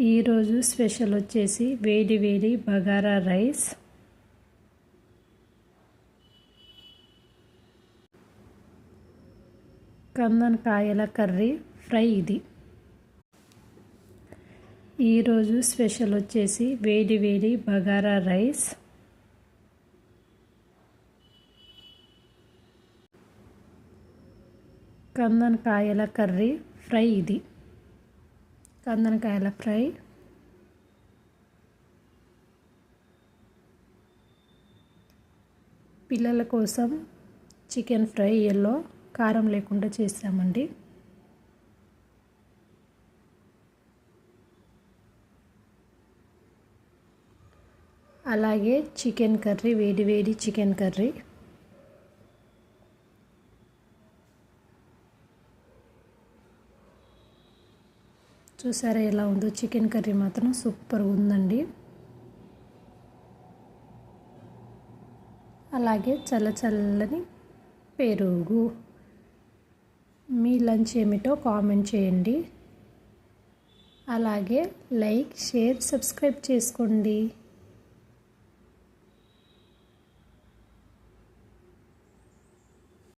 ఈరోజు స్పెషల్ వచ్చేసి వేడి వేడి బగారా రైస్, కందనకాయల కర్రీ ఫ్రై. ఈరోజు స్పెషల్ వచ్చేసి వేడి వేడి బగారా రైస్, కందనకాయల కర్రీ ఫ్రై. కందనకాయల ఫ్రై పిల్లల కోసం చికెన్ ఫ్రై ఎల్లో కారం లేకుండా చేసామండి. అలాగే చికెన్ కర్రీ, వేడి వేడి చికెన్ కర్రీ. చూసారా ఎలా ఉందో, చికెన్ కర్రీ మాత్రం సూపర్ ఉందండి. అలాగే చల్లచల్లని పెరుగు. మీ లంచ్ ఏమిటో కామెంట్ చేయండి. అలాగే లైక్, షేర్, సబ్స్క్రైబ్ చేసుకోండి.